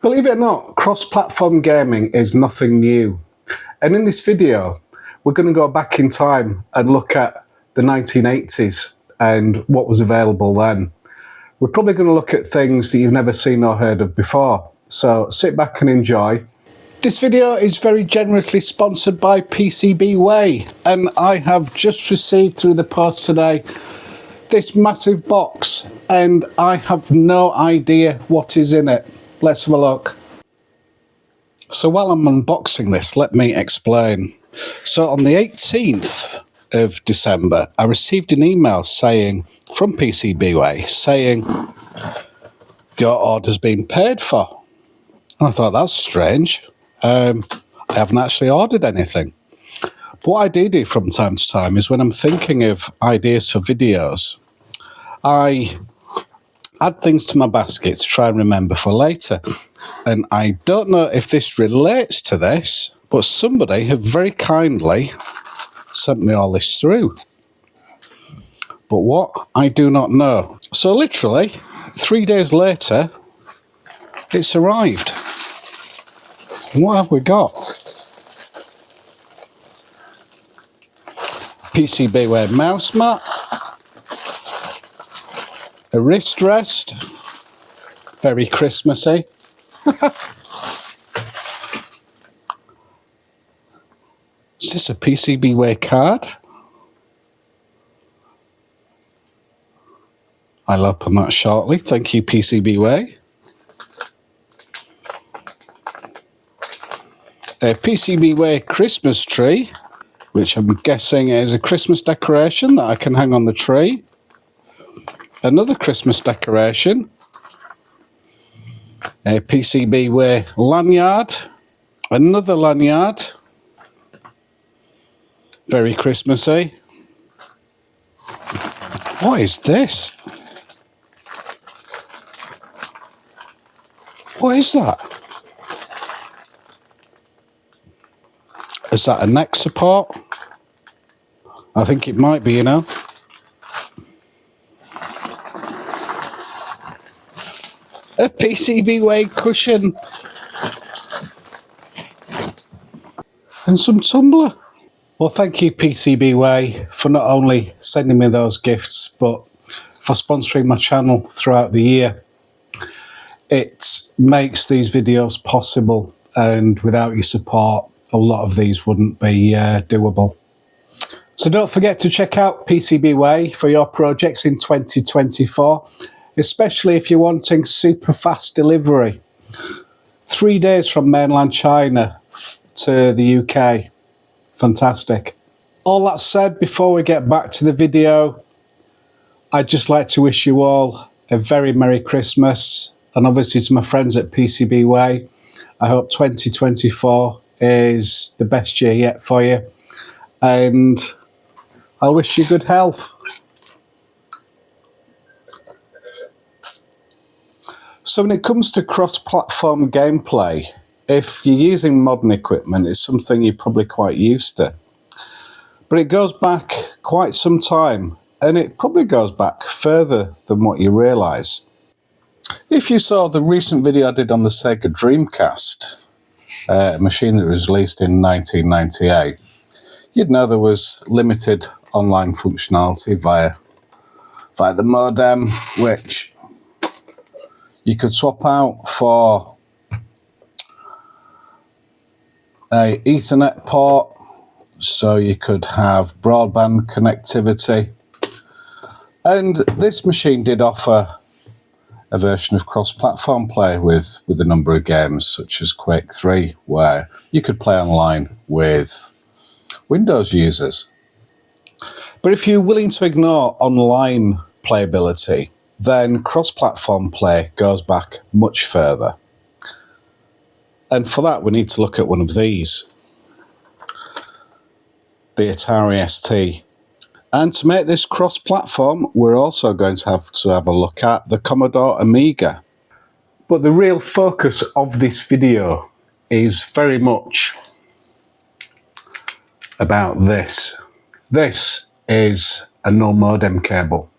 Believe it or not, cross-platform gaming is nothing new. And in this video, we're going to go back in time and look at the 1980s and what was available then. We're probably going to look at things that you've never seen or heard of before. So sit back and enjoy. This video is very generously sponsored by PCBWay, and I have just received through the post today this massive box, and I have no idea what is in it. Let's have a look. So while I'm unboxing this, let me explain. So on the 18th of December, I received an email saying, from PCBWay, saying, your order's been paid for. And I thought, that's strange. I haven't actually ordered anything. But what I do from time to time is when I'm thinking of ideas for videos, I add things to my basket to try and remember for later. And I don't know if this relates to this, but somebody have very kindly sent me all this through. But what, I do not know. So literally, 3 days later, it's arrived. What have we got? PCBWay mouse mat, a wrist rest, very Christmassy. Is this a PCBWay card? I'll open that shortly. Thank you, PCBWay. A PCBWay Christmas tree, which I'm guessing is a Christmas decoration that I can hang on the tree. Another Christmas decoration. A PCBWay lanyard. Another lanyard. Very Christmassy. What is this? What is that? Is that a neck support? I think it might be, you know. A PCBWay cushion. And some tumbler. Well, thank you, PCBWay, for not only sending me those gifts, but for sponsoring my channel throughout the year. It makes these videos possible, and without your support, a lot of these wouldn't be doable. So don't forget to check out PCBWay for your projects in 2024, especially if you're wanting super fast delivery. 3 days from mainland China to the UK. Fantastic. All that said, before we get back to the video, I'd just like to wish you all a very Merry Christmas, and obviously to my friends at PCBWay, I hope 2024 is the best year yet for you, and I wish you good health. So when it comes to cross-platform gameplay, if you're using modern equipment, it's something you're probably quite used to. But it goes back quite some time, and it probably goes back further than what you realise. If you saw the recent video I did on the Sega Dreamcast, a machine that was released in 1998, you'd know there was limited online functionality via the modem, which you could swap out for a Ethernet port, so you could have broadband connectivity. And this machine did offer a version of cross-platform play with a number of games, such as Quake 3, where you could play online with Windows users. But if you're willing to ignore online playability, then cross-platform play goes back much further. And for that, we need to look at one of these, the Atari ST. And to make this cross-platform, we're also going to have a look at the Commodore Amiga. But the real focus of this video is very much about this. This is a no modem cable.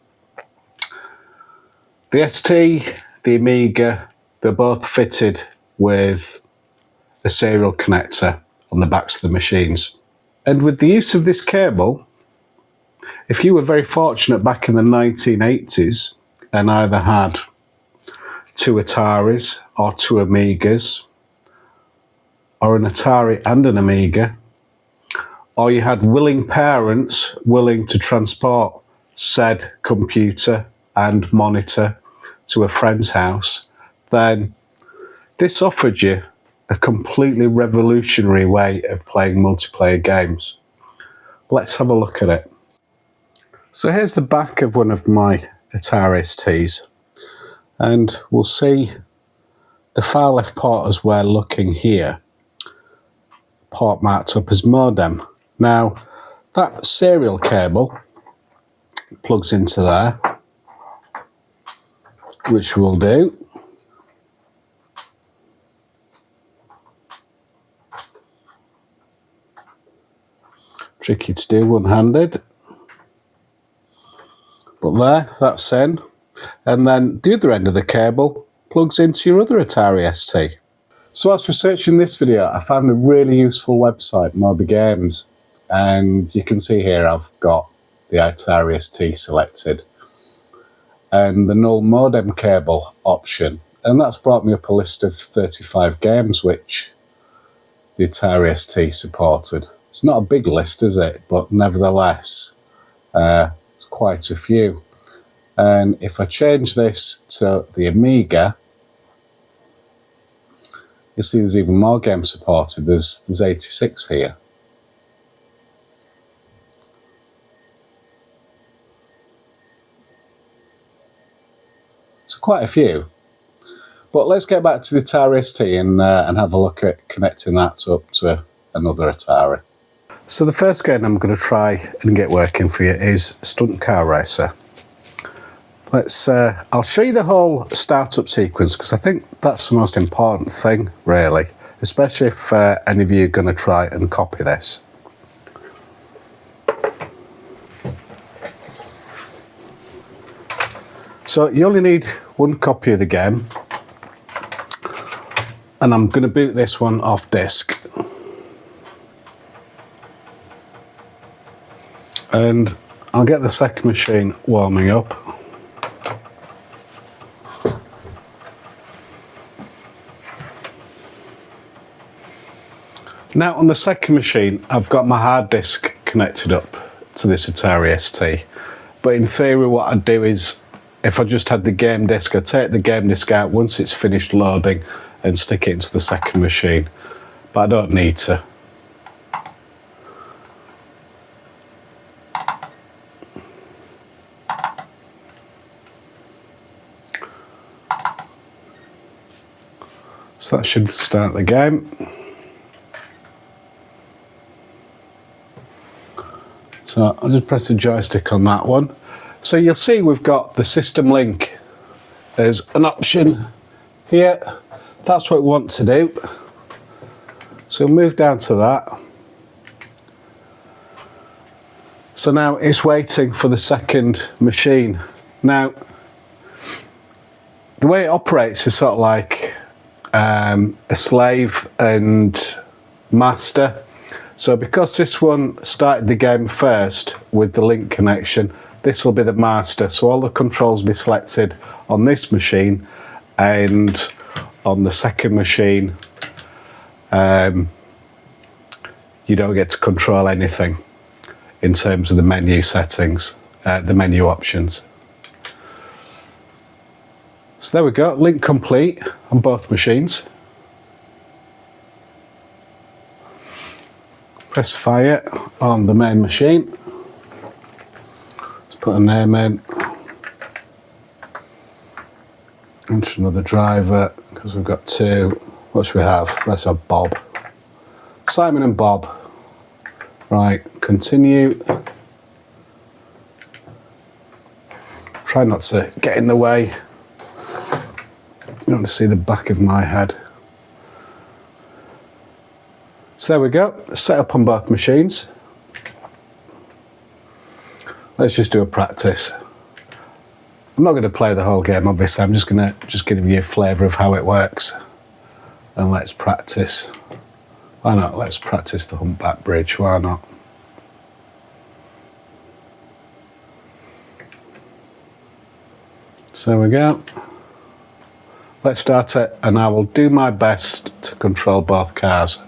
The ST, the Amiga, they're both fitted with a serial connector on the backs of the machines. And with the use of this cable, if you were very fortunate back in the 1980s and either had 2 Ataris or 2 Amigas, or an Atari and an Amiga, or you had willing parents willing to transport said computer and monitor to a friend's house, then this offered you a completely revolutionary way of playing multiplayer games. Let's have a look at it. So here's the back of one of my Atari STs, and we'll see the far left port as we're looking here, port marked up as modem. Now that serial cable plugs into there, which we'll do. Tricky to do one-handed, but there, that's in. And then the other end of the cable plugs into your other Atari ST. So whilst researching this video, I found a really useful website, Moby Games, and you can see here I've got the Atari ST selected and the null modem cable option, and that's brought me up a list of 35 games which the Atari ST supported. It's not a big list, is it? But nevertheless, it's quite a few. And if I change this to the Amiga, you see there's even more games supported. There's 86 here. So quite a few. But let's get back to the Atari ST and have a look at connecting that up to another Atari. So the first game I'm going to try and get working for you is Stunt Car Racer. I'll show you the whole startup sequence because I think that's the most important thing, really, especially if any of you are going to try and copy this. So you only need one copy of the game, and I'm going to boot this one off disk. And I'll get the second machine warming up. Now on the second machine, I've got my hard disk connected up to this Atari ST. But in theory, what I'd do is, if I just had the game disk, I'd take the game disk out once it's finished loading and stick it into the second machine. But I don't need to. So that should start the game. So I'll just press the joystick on that one. So you'll see we've got the system link as an option here. That's what we want to do. So we'll move down to that. So now it's waiting for the second machine. Now, the way it operates is sort of like a slave and master. So because this one started the game first with the link connection, this will be the master. So all the controls will be selected on this machine, and on the second machine, you don't get to control anything in terms of the menu settings, the menu options. So there we go, link complete on both machines. Press fire on the main machine. Let's put a name in. Enter another driver, because we've got two. What should we have? Let's have Bob. Simon and Bob. Right, continue. Try not to get in the way. You want to see the back of my head. So there we go, set up on both machines. Let's just do a practice. I'm not going to play the whole game, obviously. I'm just going to give you a flavour of how it works. and let's practice. Why not? Let's practice the humpback bridge. Why not? So there we go. Let's start it, and I will do my best to control both cars.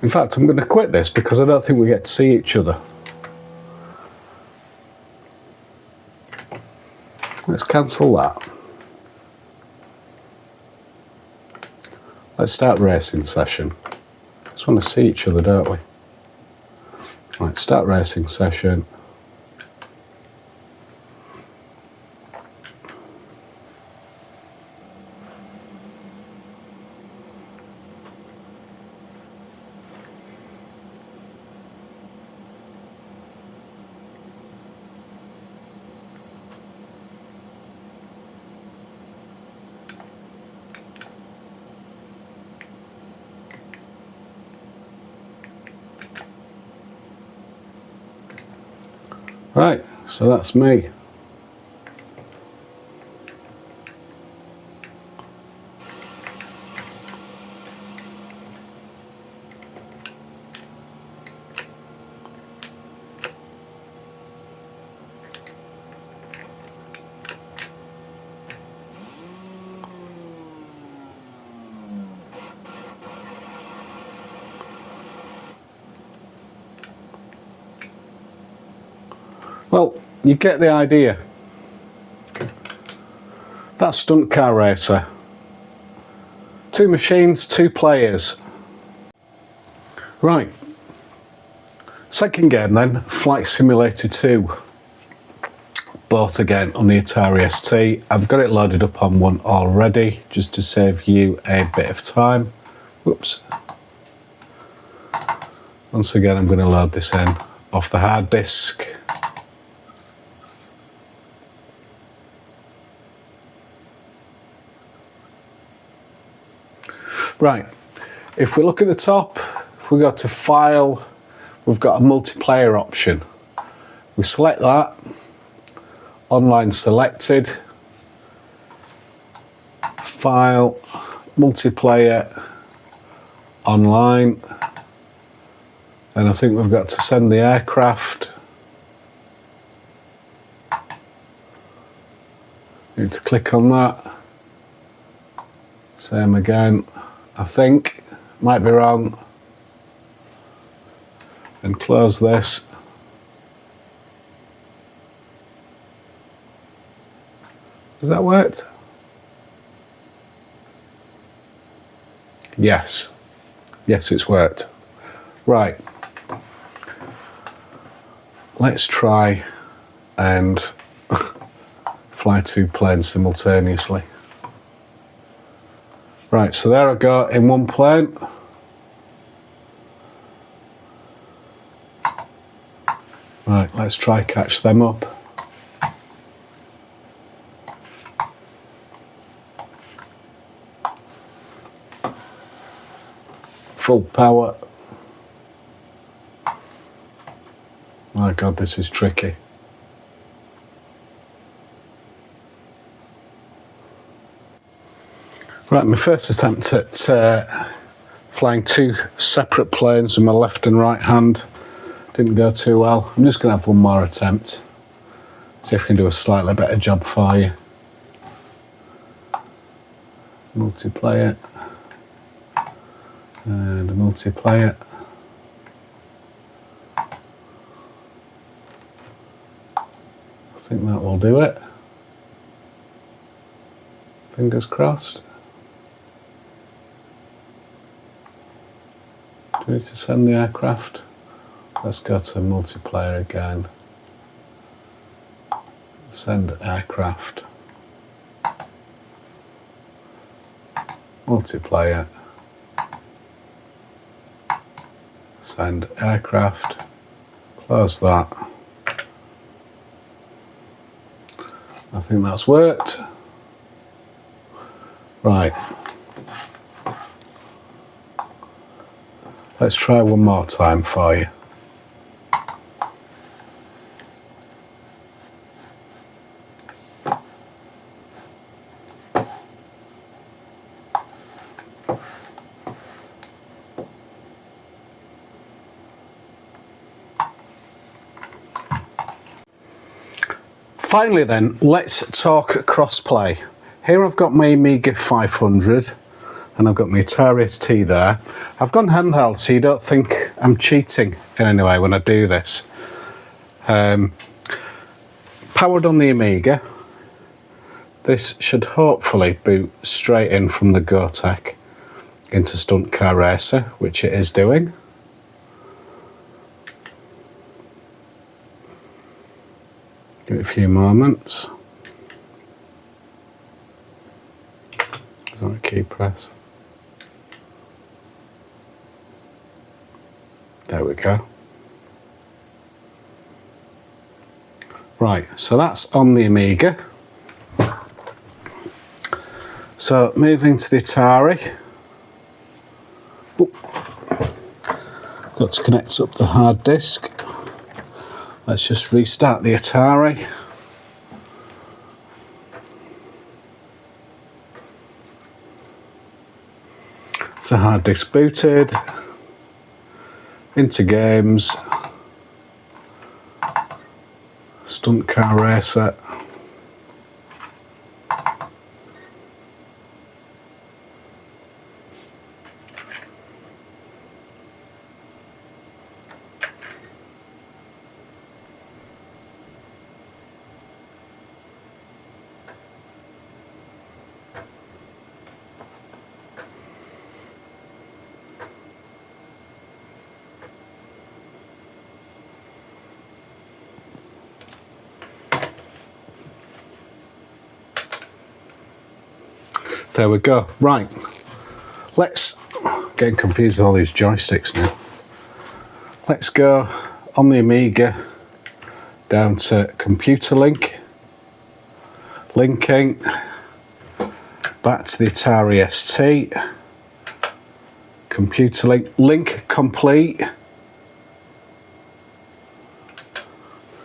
In fact, I'm going to quit this because I don't think we get to see each other. Let's cancel that. Let's start racing session. Just want to see each other, don't we? Right, start racing session. Right, so that's me. Well, you get the idea. That's Stunt Car Racer. 2 machines, 2 players. Right. Second game then, Flight Simulator 2. Both again on the Atari ST. I've got it loaded up on one already, just to save you a bit of time. Whoops. Once again, I'm going to load this in off the hard disk. Right, if we look at the top, if we go to File, we've got a multiplayer option. We select that, Online selected, File, Multiplayer, Online, and I think we've got to send the aircraft. Need to click on that. Same again. I think, might be wrong, and close this. Has that worked? Yes. Yes, it's worked. Right. Let's try and fly 2 planes simultaneously. Right, so there I go in one plane. Right, let's try catch them up. Full power. My God, this is tricky. Right, my first attempt at flying 2 separate planes with my left and right hand didn't go too well. I'm just going to have one more attempt. See if I can do a slightly better job for you. Multiplayer. And a multiplayer. think that will do it. Fingers crossed. Do we need to send the aircraft? Let's go to multiplayer again. Send aircraft. Multiplayer. Send aircraft. Close that. I think that's worked. Right. Let's try one more time for you. Finally then, let's talk crossplay. Here I've got my Amiga 500 and I've got my Atari ST there. I've gone handheld so you don't think I'm cheating in any way when I do this. Powered on the Amiga. This should hopefully boot straight in from the Gotek into Stunt Car Racer, which it is doing. Give it a few moments. Is that a key press? There we go. Right, so that's on the Amiga. So moving to the Atari. Got to connect up the hard disk. Let's just restart the Atari. So hard disk booted. Into games. Stunt Car Racer. There we go. Right. Let's, getting confused with all these joysticks now. Let's go on the Amiga down to computer link. Linking. Back to the Atari ST. Computer link. Link complete.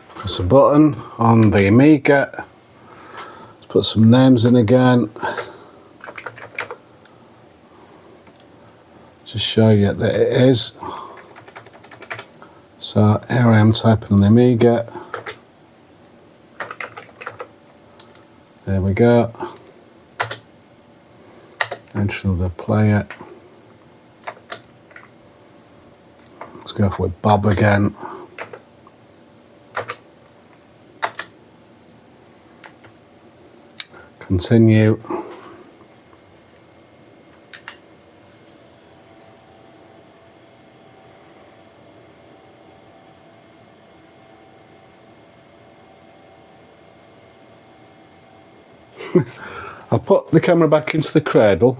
Press a button on the Amiga. Let's put some names in again. Just show you that it is. So here I am typing on the Amiga. There we go. Enter the player. Let's go off with Bob again. Continue. I'll put the camera back into the cradle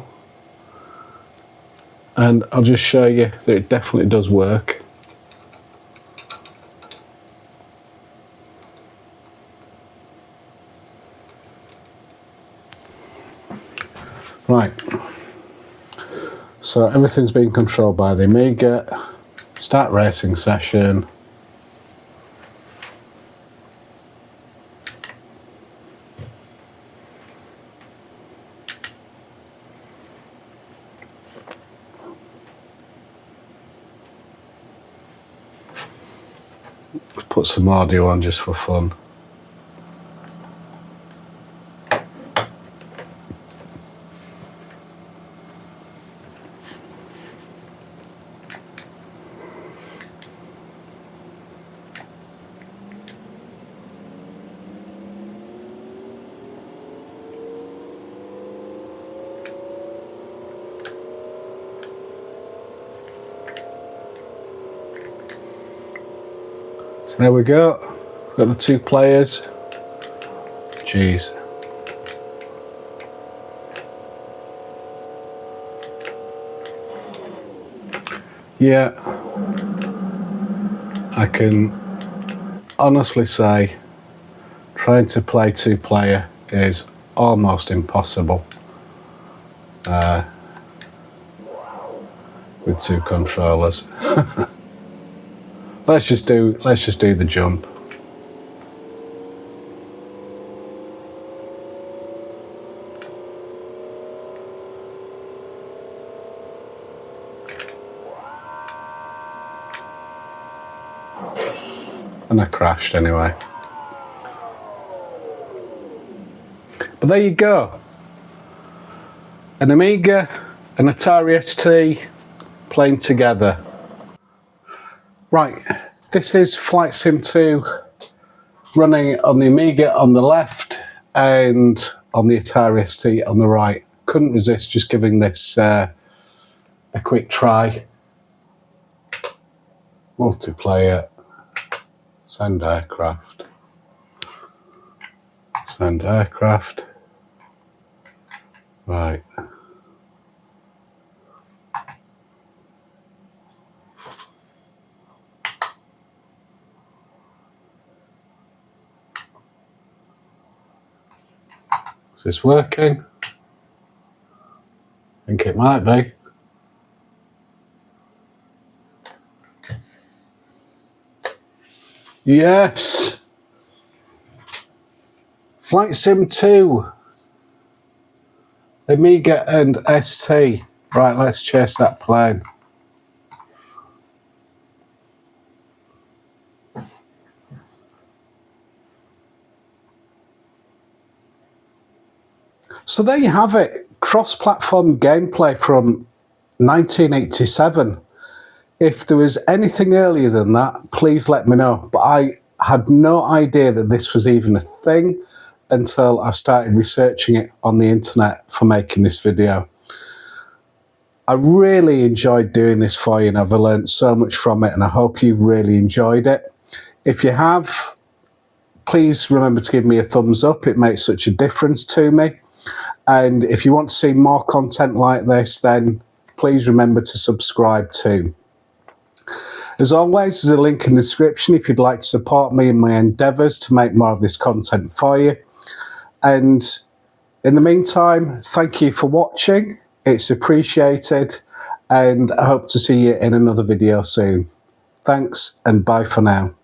and I'll just show you that it definitely does work. Right, so everything's being controlled by the Amiga. Start racing session. Put some audio on just for fun. There we go. Got the 2 players. Jeez. Yeah, I can honestly say trying to play 2-player is almost impossible with 2 controllers. let's just do the jump. And I crashed anyway. But there you go. An Amiga, an Atari ST playing together. Right, this is Flight Sim 2 running on the Amiga on the left and on the Atari ST on the right. Couldn't resist just giving this a quick try. Multiplayer. Send aircraft. Send aircraft. Right. Is this working? I think it might be. Yes! Flight Sim 2. Amiga and ST. Right, let's chase that plane. So there you have it. Cross-platform gameplay from 1987. If there was anything earlier than that, please let me know. But I had no idea that this was even a thing until I started researching it on the internet for making this video. I really enjoyed doing this for you and I've learned so much from it and I hope you've really enjoyed it. If you have, please remember to give me a thumbs up. It makes such a difference to me. And if you want to see more content like this, then please remember to subscribe too. As always, there's a link in the description if you'd like to support me in my endeavours to make more of this content for you. And in the meantime, thank you for watching. It's appreciated. And I hope to see you in another video soon. Thanks and bye for now.